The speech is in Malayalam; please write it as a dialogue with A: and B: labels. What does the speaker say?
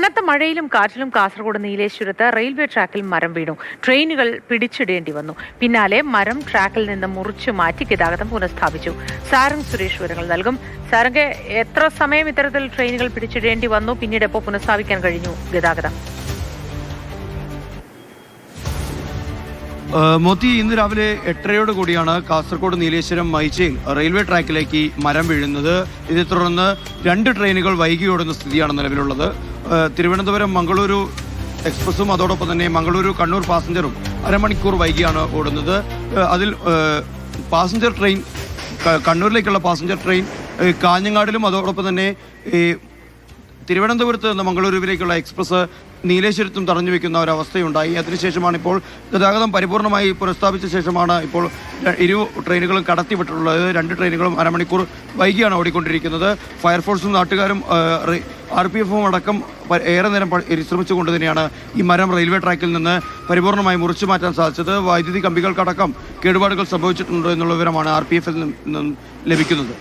A: കനത്ത മഴയിലും കാറ്റിലും കാസർഗോഡ് നീലേശ്വരത്ത് റെയിൽവേ ട്രാക്കിൽ മരം വീണു. ട്രെയിനുകൾ പിടിച്ചിടേണ്ടി വന്നു. പിന്നാലെ മരം ട്രാക്കിൽ നിന്ന് മുറിച്ചു മാറ്റി ഗതാഗതം പുനഃസ്ഥാപിച്ചു. സാരംഗ് സുരേഷ് വിവരങ്ങൾ നൽകും. സാരംഗ്, എത്ര സമയം ഇത്തരത്തിൽ ട്രെയിനുകൾ പിടിച്ചിടേണ്ടി വന്നു? പിന്നീട് എപ്പോൾ പുനഃസ്ഥാപിക്കാൻ കഴിഞ്ഞു ഗതാഗതം?
B: മോത്തി, ഇന്ന് രാവിലെ 8:30 കൂടിയാണ് കാസർഗോഡ് നീലേശ്വരം മൈച്ചയിൽ റെയിൽവേ ട്രാക്കിലേക്ക് മരം വീഴുന്നത്. ഇതേ തുടർന്ന് 2 ട്രെയിനുകൾ വൈകി ഓടുന്ന സ്ഥിതിയാണ് നിലവിലുള്ളത്. തിരുവനന്തപുരം മംഗളൂരു എക്സ്പ്രസും അതോടൊപ്പം തന്നെ മംഗളൂരു കണ്ണൂർ പാസഞ്ചറും അരമണിക്കൂർ വൈകിയാണ് ഓടുന്നത്. അതിൽ പാസഞ്ചർ ട്രെയിൻ, കണ്ണൂരിലേക്കുള്ള പാസഞ്ചർ ട്രെയിൻ കാഞ്ഞങ്ങാടിലും അതോടൊപ്പം തന്നെ തിരുവനന്തപുരത്ത് നിന്ന് മംഗളൂരുവിലേക്കുള്ള എക്സ്പ്രസ് നീലേശ്വരത്തും തടഞ്ഞു വെക്കുന്ന ഒരവസ്ഥയുണ്ടായി. അതിനുശേഷമാണ് ഇപ്പോൾ ഗതാഗതം പരിപൂർണമായി പുനഃസ്ഥാപിച്ച ശേഷമാണ് ഇപ്പോൾ 2 ട്രെയിനുകളും കടത്തിവിട്ടിട്ടുള്ളത്. 2 ട്രെയിനുകളും അരമണിക്കൂർ വൈകിയാണ് ഓടിക്കൊണ്ടിരിക്കുന്നത്. ഫയർഫോഴ്സും നാട്ടുകാരും RPFും അടക്കം ഏറെ നേരം പരിശ്രമിച്ചുകൊണ്ട് തന്നെയാണ് ഈ മരം റെയിൽവേ ട്രാക്കിൽ നിന്ന് പരിപൂർണമായി മുറിച്ചു മാറ്റാൻ സാധിച്ചത്. വൈദ്യുതി കമ്പികൾക്കടക്കം കേടുപാടുകൾ സംഭവിച്ചിട്ടുണ്ടോ എന്നുള്ള വിവരമാണ് RPFിൽ നിന്നും ലഭിക്കുന്നത്.